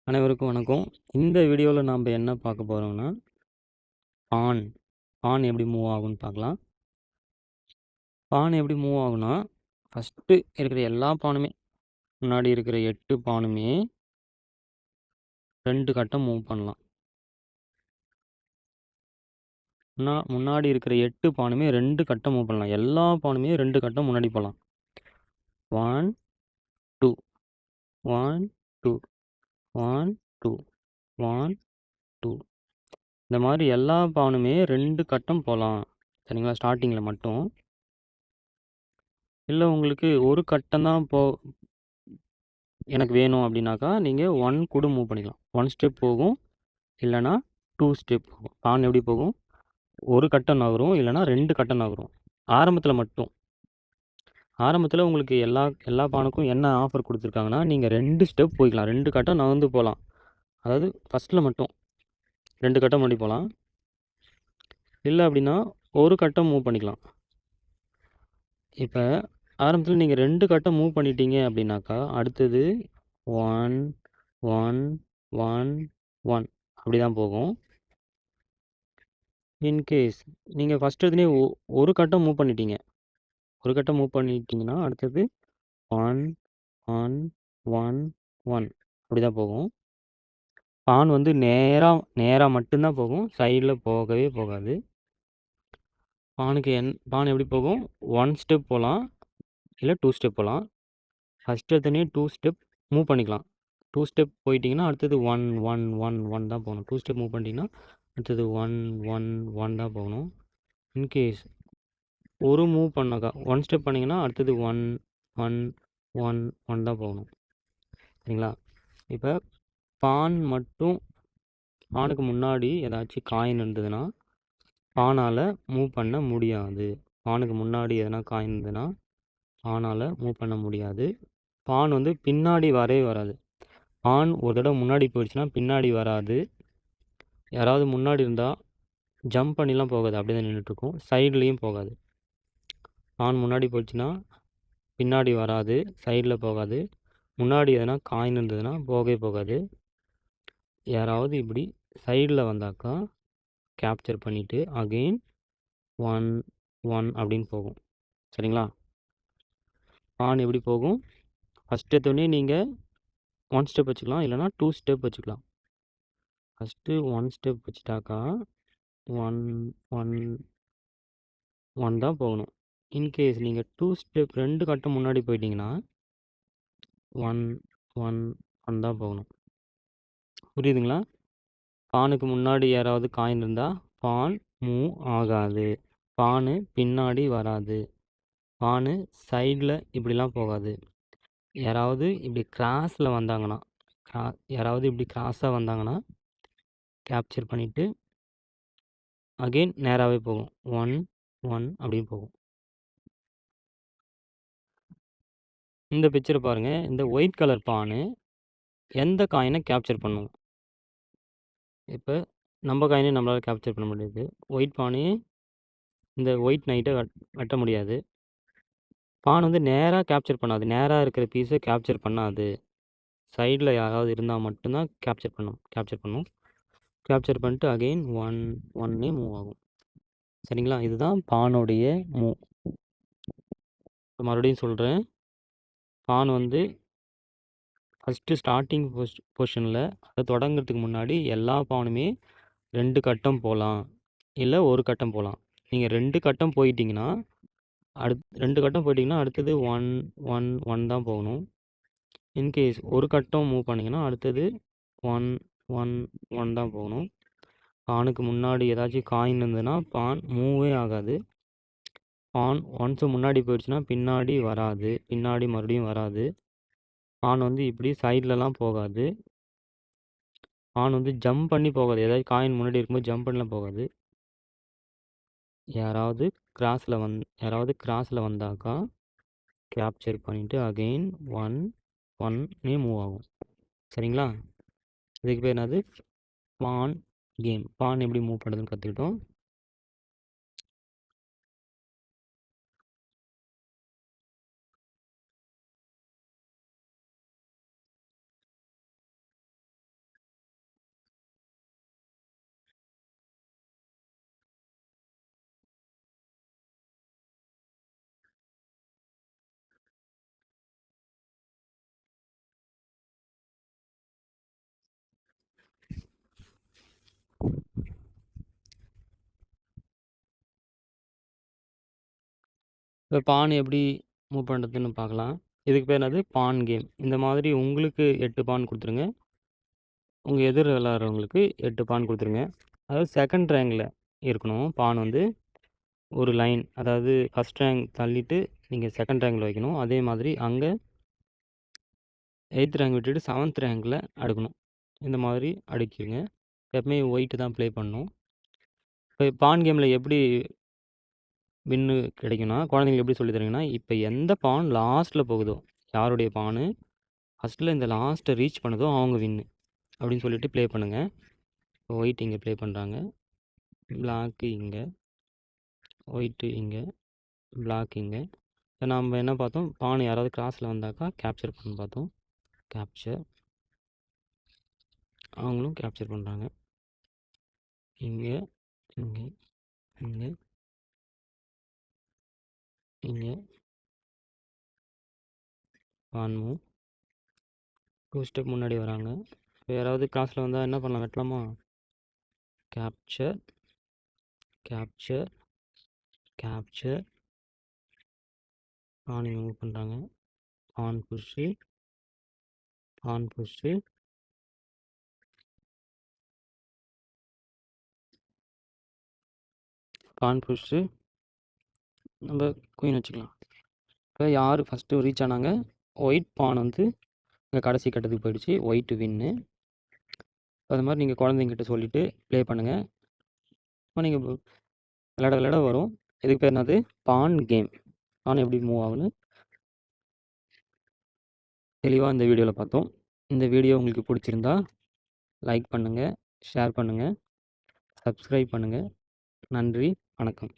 அனைவருக்கும் வணக்கம். இந்த வீடியோவில் நாம் என்ன பார்க்க போகிறோம்னா, பான் பான் எப்படி மூவ் ஆகும்னு பார்க்கலாம். பான் எப்படி மூவ் ஆகும்னா, ஃபஸ்ட்டு இருக்கிற எல்லா பானுமே, முன்னாடி இருக்கிற 8 பானுமே 2 கட்டம் மூவ் பண்ணலாம். முன்னாடி இருக்கிற 8 பானுமே 2 கட்டம் மூவ் பண்ணலாம். எல்லா பானுமே 2 கட்டம் முன்னாடி போகலாம். 1 2 1 2 1 2 1 2 இந்த மாதிரி எல்லா பானுமே 2 கட்டம் போகலாம். சரிங்களா? ஸ்டார்டிங்கில் மட்டும். இல்லை உங்களுக்கு ஒரு கட்டம் தான் எனக்கு வேணும் அப்படின்னாக்கா நீங்கள் 1 கூட மூவ் பண்ணிக்கலாம். 1 ஸ்டெப் போகும், இல்லைனா 2 ஸ்டெப் போகும். பான் எப்படி போகும்? ஒரு கட்டம் நகரும், இல்லைனா 2 கட்டம் நகரும். ஆரம்பத்தில் மட்டும். ஆரம்பத்தில் உங்களுக்கு எல்லா பானுக்கும் என்ன ஆஃபர் கொடுத்துருக்காங்கன்னா, நீங்கள் 2 ஸ்டெப் போய்க்கலாம். 2 கட்டம் நகர்ந்து போகலாம். அதாவது ஃபஸ்ட்டில் மட்டும் 2 கட்டம் முன்னாடி போகலாம். இல்லை அப்படின்னா ஒரு கட்டம் மூவ் பண்ணிக்கலாம். இப்போ ஆரம்பத்தில் நீங்கள் 2 கட்டம் மூவ் பண்ணிட்டீங்க அப்படின்னாக்கா, அடுத்தது 1 1 1 1 அப்படி தான் போகும். இன்கேஸ் நீங்கள் ஃபஸ்ட் எடுத்துனே ஒரு கட்டம் மூவ் பண்ணிட்டீங்க. ஒரு கட்டம் மூவ் பண்ணிட்டீங்கன்னா அடுத்தது 1 1 1 1 அப்படி தான் போகும். பான் வந்து நேராக மட்டும்தான் போகும், சைடில் போகவே போகாது. பான் எப்படி போகும்? 1 ஸ்டெப் போகலாம், இல்லை 2 ஸ்டெப் போகலாம். ஃபஸ்ட் எடுத்தோடனே 2 ஸ்டெப் மூவ் பண்ணிக்கலாம். 2 ஸ்டெப் போயிட்டிங்கன்னா அடுத்தது 1 1 1 1 தான் போகணும். 2 ஸ்டெப் மூவ் பண்ணிட்டீங்கன்னா அடுத்தது 1 1 1 தான் போகணும். இன்கேஸ் ஒரு மூவ் பண்ணாக்கா 1 ஸ்டெப் பண்ணிங்கன்னா அடுத்தது 1 1 1 1 தான் போகணும். சரிங்களா? இப்போ பானுக்கு முன்னாடி ஏதாச்சும் காயின் இருந்ததுன்னா பானால் மூவ் பண்ண முடியாது. பானுக்கு முன்னாடி எதனா காயின் இருந்ததுன்னா பானால் மூவ் பண்ண முடியாது. பான் வந்து பின்னாடி வரவே வராது. பான் ஒரு தடவை முன்னாடி போயிடுச்சுன்னா பின்னாடி வராது. யாராவது முன்னாடி இருந்தால் ஜம்ப் பண்ணிலாம் போகாது, அப்படியே தான் நின்றுட்டுருக்கும். சைட்லேயும் போகாது. பான் முன்னாடி போயிடுச்சுன்னா பின்னாடி வராது, சைடில் போகாது. முன்னாடி எதனா காயின் இருந்ததுன்னா போகவே போகாது. யாராவது இப்படி சைடில் வந்தாக்கா கேப்சர் பண்ணிவிட்டு அகெயின் 1 1 அப்படின்னு போகும். சரிங்களா? பான் எப்படி போகும்? ஃபஸ்ட் எடுத்தோடனே நீங்கள் 1 ஸ்டெப் வச்சுக்கலாம், இல்லைனா 2 ஸ்டெப் வச்சுக்கலாம். ஃபஸ்ட்டு 1 ஸ்டெப் வச்சுட்டாக்கா 1 1 1 தான் போகணும். இன்கேஸ் நீங்கள் 2 ஸ்டெப் 2 கட்டம் முன்னாடி போயிட்டீங்கன்னா 1 1 1 தான் போகணும். புரியுதுங்களா? பானுக்கு முன்னாடி யாராவது காயின் இருந்தால் பான் மூவ் ஆகாது. பானு பின்னாடி வராது. பானு சைடில் இப்படிலாம் போகாது. யாராவது இப்படி கிராஸில் வந்தாங்கன்னா யாராவது இப்படி கிராஸாக வந்தாங்கன்னா கேப்சர் பண்ணிவிட்டு அகெயின் நேராகவே போகும். 1 1 அப்படின்னு போகும். இந்த பிக்சரை பாருங்கள். இந்த ஒயிட் கலர் பானு எந்த காயினை கேப்சர் பண்ணும்? இப்போ நம்ம காயினே நம்மளால் கேப்சர் பண்ண முடியாது. ஒயிட் பானே இந்த ஒயிட் நைட்டை வெட்ட முடியாது. பான் வந்து நேராக கேப்சர் பண்ணாது. நேராக இருக்கிற பீஸை கேப்சர் பண்ணாது. சைடில் யாராவது இருந்தால் மட்டும்தான் கேப்சர் பண்ணும். கேப்சர் பண்ணிட்டு அகெயின் 1 1 மூவ் ஆகும். சரிங்களா? இதுதான் பானுடைய மூவ். மறுபடியும் சொல்கிறேன். பான் வந்து ஃபஸ்ட்டு ஸ்டார்டிங் பொசிஷனில் அதை தொடங்கிறதுக்கு முன்னாடி எல்லா பானுமே 2 கட்டம் போகலாம், இல்லை ஒரு கட்டம் போகலாம். நீங்கள் 2 கட்டம் போயிட்டீங்கன்னா 2 கட்டம் போயிட்டிங்கன்னா அடுத்தது 1 1 1 தான் போகணும். இன்கேஸ் ஒரு கட்டம் மூவ் பண்ணிங்கன்னா அடுத்தது 1 1 1 தான் போகணும். பானுக்கு முன்னாடி ஏதாச்சும் காயின் இருந்ததுன்னா பான் மூவே ஆகாது. பான் ஒன்ஸ் முன்னாடி போயிடுச்சுன்னா பின்னாடி வராது. பின்னாடி மறுபடியும் வராது. பான் வந்து இப்படி சைட்லலாம் போகாது. பான் வந்து ஜம்ப் பண்ணி போகாது. ஏதாவது காயின் முன்னாடி இருக்கும்போது ஜம்ப் பண்ணலாம் போகாது. யாராவது கிராஸில் வந்தாக்கா கேப்சர் பண்ணிவிட்டு அகெயின் 1 1 மூவ் ஆகும். சரிங்களா? இதுக்கு பேர் என்னது? பான் கேம். பான் எப்படி மூவ் பண்ணுறதுன்னு கற்றுக்கிட்டோம். இப்போ பான் எப்படி மூவ் பண்ணுறதுன்னு பார்க்கலாம். இதுக்கு பேர் என்னது? பான் கேம். இந்த மாதிரி உங்களுக்கு 8 பான் கொடுத்துருங்க. உங்கள் எதிர் விளையாடுறவங்களுக்கு 8 பான் கொடுத்துருங்க. அதாவது செகண்ட் ரேங்கில் இருக்கணும் பான் வந்து ஒரு லைன், அதாவது ஃபஸ்ட் ரேங்க் தள்ளிட்டு நீங்கள் செகண்ட் ரேங்கில் வைக்கணும். அதே மாதிரி அங்கே 8th ரேங்க் விட்டுட்டு 7th ரேங்கில் அடுக்கணும். இந்த மாதிரி அடுக்கிடுங்க. எப்பவுமே ஒயிட்டு தான் ப்ளே பண்ணணும். இப்போ பான் கேமில் எப்படி வின்னு கிடைக்கும்னா, குழந்தைங்களுக்கு எப்படி சொல்லி தரீங்கன்னா, இப்போ எந்த பான் லாஸ்ட்டில் போகுதோ, யாருடைய பானு ஃபஸ்ட்டில் இந்த லாஸ்ட்டை ரீச் பண்ணுதோ அவங்க வின்னு அப்படின்னு சொல்லிட்டு ப்ளே பண்ணுங்கள். இப்போ ஒயிட் இங்கே ப்ளே பண்ணுறாங்க, பிளாக்கு இங்கே, ஒயிட்டு இங்கே, பிளாக் இங்கே. இப்போ நம்ம என்ன பார்த்தோம்? பான் யாராவது கிராஸில் வந்தாக்கா கேப்சர் பண்ண பார்த்தோம். கேப்சர், அவங்களும் கேப்சர் பண்ணுறாங்க. இங்கே, இங்கே, இங்கே, இங்கே, பான் மூவ் 2 ஸ்டெப் முன்னாடி வராங்க. இப்போ யாராவது கிராஸில் வந்தால் என்ன பண்ணலாம்? வெட்டலாமா? கேப்சர், கேப்சர், கேப்சர், பான் இங்கே மூவ் பண்ணுறாங்க. பான் புஷ்ஷு, பான் புஷ்ஷு, பான் புஷ்ஷு, நம்ம குயின் வச்சுக்கலாம். இப்போ யார் ஃபஸ்ட்டு ரீச் ஆனாங்க? ஒயிட் பான் வந்து இங்கே கடைசி கட்டத்துக்கு போயிடுச்சு. ஒயிட்டு வின்னு. அது மாதிரி நீங்கள் குழந்தைங்கிட்ட சொல்லிவிட்டு ப்ளே பண்ணுங்கள். இப்போ நீங்கள் விளையாட விளையாட வரும். இதுக்கு பேர் என்னது? பான் கேம். பான் எப்படி மூவ் ஆகுன்னு தெளிவாக இந்த வீடியோவில் பார்த்தோம். இந்த வீடியோ உங்களுக்கு பிடிச்சிருந்தா லைக் பண்ணுங்கள், ஷேர் பண்ணுங்கள், சப்ஸ்கிரைப் பண்ணுங்கள். நன்றி, வணக்கம்.